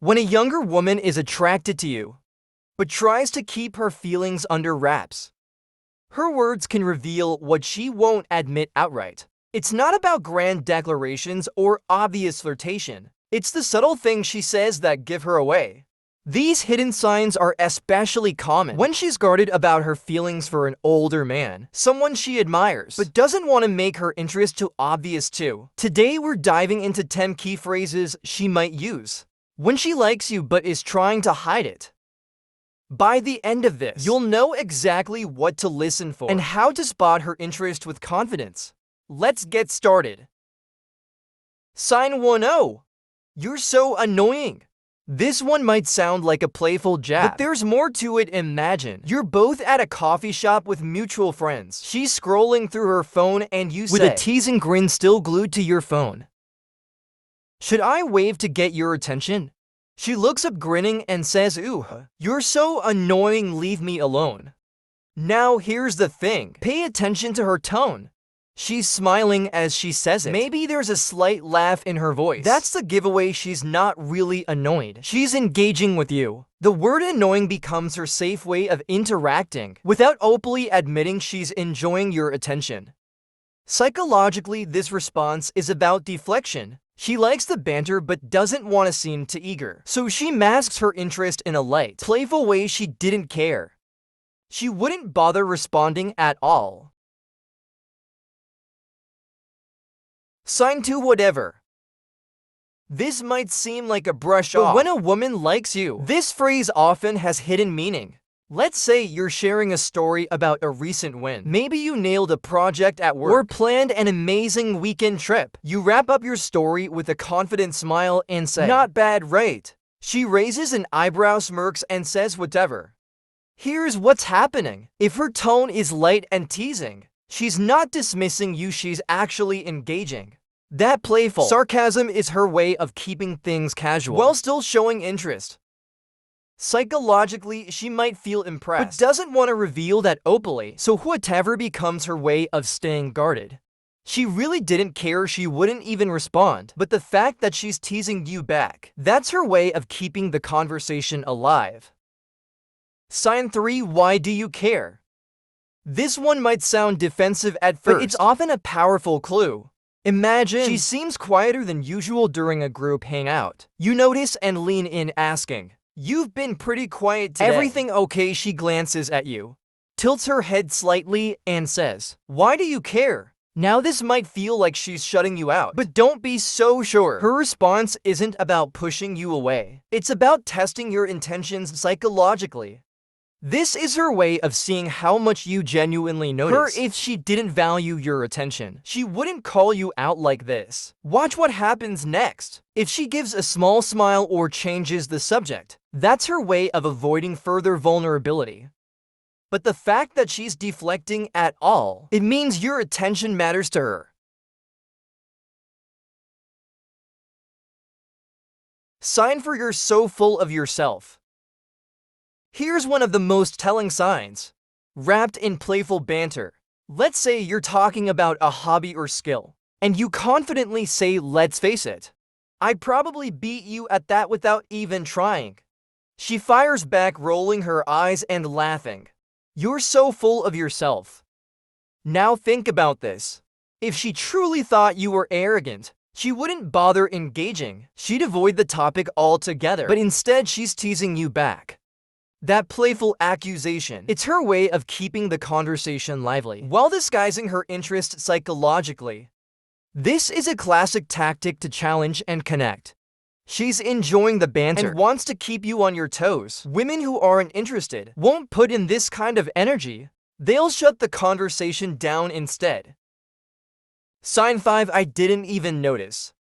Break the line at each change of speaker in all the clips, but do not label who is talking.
When a younger woman is attracted to you, but tries to keep her feelings under wraps, her words can reveal what she won't admit outright. It's not about grand declarations or obvious flirtation. It's the subtle things she says that give her away. These hidden signs are especially common when she's guarded about her feelings for an older man, someone she admires, but doesn't want to make her interest too obvious too. Today we're diving into 10 key phrases she might use when she likes you but is trying to hide it. By the end of this, you'll know exactly what to listen for and how to spot her interest with confidence. Let's get started. Sign 1-0. You're so annoying. This one might sound like a playful jab, but there's more to it. Imagine you're both at a coffee shop with mutual friends. She's scrolling through her phone and you say, with a teasing grin still glued to your phone, "Should I wave to get your attention?" She looks up grinning and says, "Ooh, you're so annoying, leave me alone." Now here's the thing. Pay attention to her tone. She's smiling as she says it. Maybe there's a slight laugh in her voice. That's the giveaway she's not really annoyed. She's engaging with you. The word annoying becomes her safe way of interacting without openly admitting she's enjoying your attention. Psychologically, this response is about deflection. She likes the banter but doesn't want to seem too eager, so she masks her interest in a light, playful way. She didn't care. She wouldn't bother responding at all. Sign 2, whatever. This might seem like a brush off, but when a woman likes you, this phrase often has hidden meaning. Let's say you're sharing a story about a recent win. Maybe you nailed a project at work or planned an amazing weekend trip. You wrap up your story with a confident smile and say, "Not bad, right?" She raises an eyebrow, smirks, and says, "Whatever." Here's what's happening. If her tone is light and teasing, she's not dismissing you, she's actually engaging. That playful sarcasm is her way of keeping things casual while still showing interest. Psychologically, she might feel impressed, but doesn't want to reveal that openly, so whatever becomes her way of staying guarded. She really didn't care, she wouldn't even respond, but the fact that she's teasing you back, that's her way of keeping the conversation alive. Sign 3, why do you care? This one might sound defensive at first, but it's often a powerful clue. Imagine she seems quieter than usual during a group hangout. You notice and lean in asking, "You've been pretty quiet today. Everything okay?" She glances at you, tilts her head slightly, and says, "Why do you care?" Now this might feel like she's shutting you out, but don't be so sure. Her response isn't about pushing you away. It's about testing your intentions psychologically. This is her way of seeing how much you genuinely notice. If she didn't value your attention, she wouldn't call you out like this. Watch what happens next. If she gives a small smile or changes the subject, that's her way of avoiding further vulnerability. But the fact that she's deflecting at all, it means your attention matters to her. Sign for you're so full of yourself. Here's one of the most telling signs. Wrapped in playful banter. Let's say you're talking about a hobby or skill, and you confidently say, "Let's face it, I'd probably beat you at that without even trying." She fires back, rolling her eyes and laughing. You're so full of yourself. Now think about this. If she truly thought you were arrogant, she wouldn't bother engaging. She'd avoid the topic altogether, but instead she's teasing you back. That playful accusation, it's her way of keeping the conversation lively while disguising her interest psychologically. This is a classic tactic to challenge and connect. She's enjoying the banter and wants to keep you on your toes. Women who aren't interested won't put in this kind of energy. They'll shut the conversation down instead. Sign 5, I didn't even notice.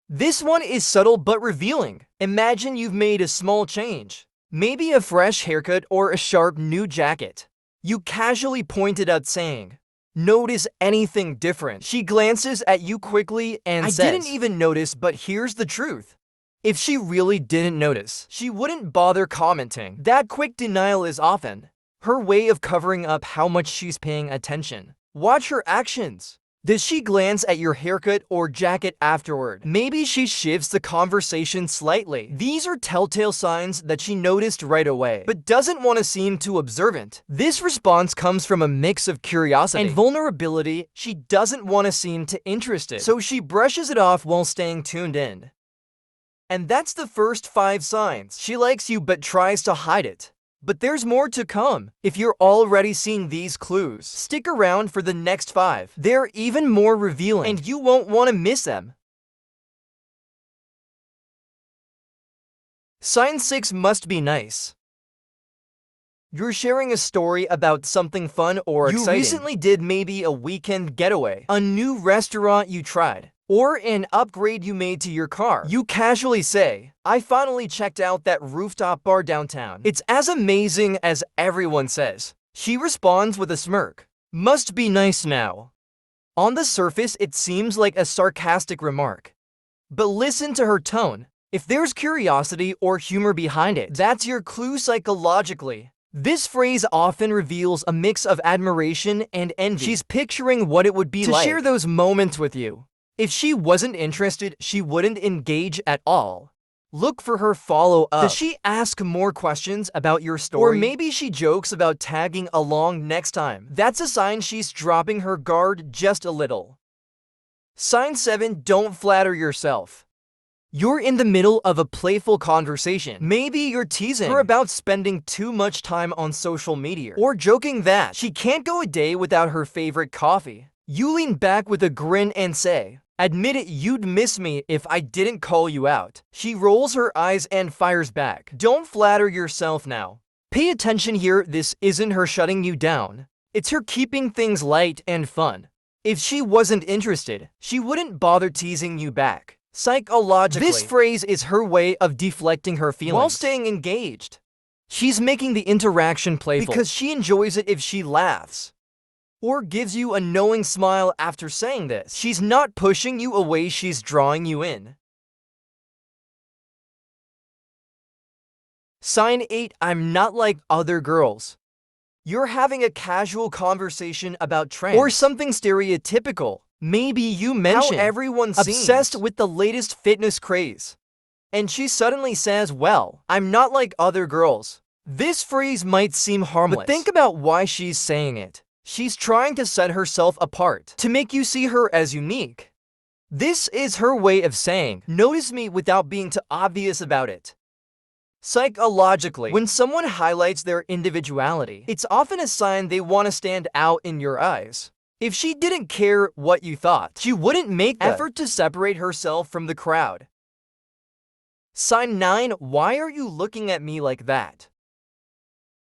This one is subtle but revealing. Imagine you've made a small change. Maybe a fresh haircut or a sharp new jacket. You casually point it out saying, "Notice anything different?" She glances at you quickly and says, "I didn't even notice, but here's the truth." If she really didn't notice, she wouldn't bother commenting. That quick denial is often her way of covering up how much she's paying attention. Watch her actions. Does she glance at your haircut or jacket afterward? Maybe she shifts the conversation slightly. These are telltale signs that she noticed right away, but doesn't want to seem too observant. This response comes from a mix of curiosity and vulnerability. She doesn't want to seem too interested, so she brushes it off while staying tuned in. And that's the first 5 signs. She likes you but tries to hide it. But there's more to come. If you're already seeing these clues, stick around for the next 5. They're even more revealing, and you won't want to miss them. Sign 6 must be nice. You're sharing a story about something fun or exciting. You recently did maybe a weekend getaway, a new restaurant you tried, or an upgrade you made to your car. You casually say, I finally checked out that rooftop bar downtown. It's as amazing as everyone says. She responds with a smirk. Must be nice now. On the surface, it seems like a sarcastic remark. But listen to her tone. If there's curiosity or humor behind it, that's your clue psychologically. This phrase often reveals a mix of admiration and envy. She's picturing what it would be like to share those moments with you. If she wasn't interested, she wouldn't engage at all. Look for her follow-up. Does she ask more questions about your story? Or maybe she jokes about tagging along next time. That's a sign she's dropping her guard just a little. Sign 7, don't flatter yourself. You're in the middle of a playful conversation. Maybe you're teasing her about spending too much time on social media, or joking that she can't go a day without her favorite coffee. You lean back with a grin and say, admit it, you'd miss me if I didn't call you out. She rolls her eyes and fires back. Don't flatter yourself now. Pay attention here, this isn't her shutting you down. It's her keeping things light and fun. If she wasn't interested, she wouldn't bother teasing you back. Psychologically, this phrase is her way of deflecting her feelings while staying engaged. She's making the interaction playful because she enjoys it if she laughs or gives you a knowing smile after saying this. She's not pushing you away, she's drawing you in. Sign 8, I'm not like other girls. You're having a casual conversation about trends or something stereotypical. Maybe you mention how everyone seems obsessed with the latest fitness craze. And she suddenly says, well, I'm not like other girls. This phrase might seem harmless, but think about why she's saying it. She's trying to set herself apart, to make you see her as unique. This is her way of saying, notice me without being too obvious about it. Psychologically, when someone highlights their individuality, it's often a sign they want to stand out in your eyes. If she didn't care what you thought, she wouldn't make the effort to separate herself from the crowd. Sign 9, why are you looking at me like that?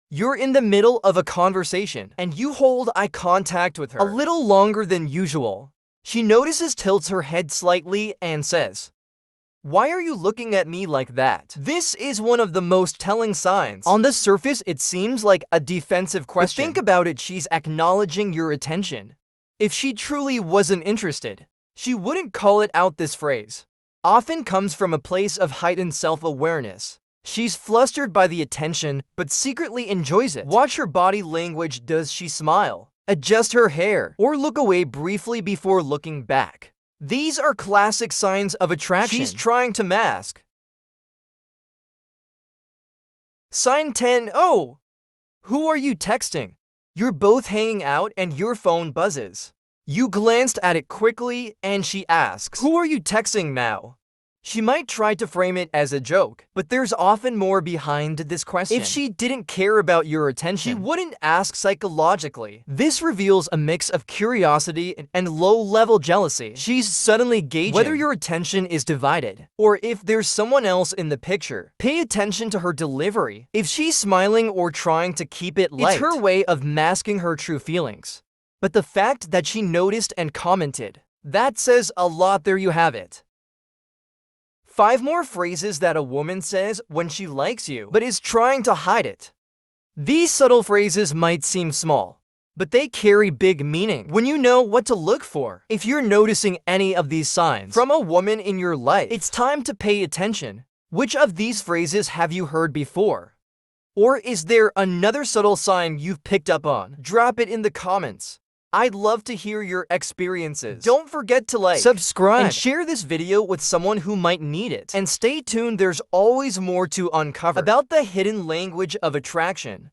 You're in the middle of a conversation, and you hold eye contact with her a little longer than usual. She notices, tilts her head slightly, and says, why are you looking at me like that? This is one of the most telling signs. On the surface, it seems like a defensive question. But think about it, she's acknowledging your attention. If she truly wasn't interested, she wouldn't call it out. This phrase often comes from a place of heightened self-awareness. She's flustered by the attention, but secretly enjoys it. Watch her body language. Does she smile, adjust her hair, or look away briefly before looking back? These are classic signs of attraction she's trying to mask. Sign 10, oh, who are you texting? You're both hanging out and your phone buzzes. You glanced at it quickly and she asks, who are you texting now? She might try to frame it as a joke, but there's often more behind this question. If she didn't care about your attention, she wouldn't ask. Psychologically, this reveals a mix of curiosity and low-level jealousy. She's suddenly gauging whether your attention is divided, or if there's someone else in the picture. Pay attention to her delivery. If she's smiling or trying to keep it light, it's her way of masking her true feelings. But the fact that she noticed and commented, that says a lot. There you have it. 5 more phrases that a woman says when she likes you, but is trying to hide it. These subtle phrases might seem small, but they carry big meaning when you know what to look for. If you're noticing any of these signs from a woman in your life, it's time to pay attention. Which of these phrases have you heard before? Or is there another subtle sign you've picked up on? Drop it in the comments. I'd love to hear your experiences. Don't forget to like, subscribe, and share this video with someone who might need it. And stay tuned, there's always more to uncover about the hidden language of attraction.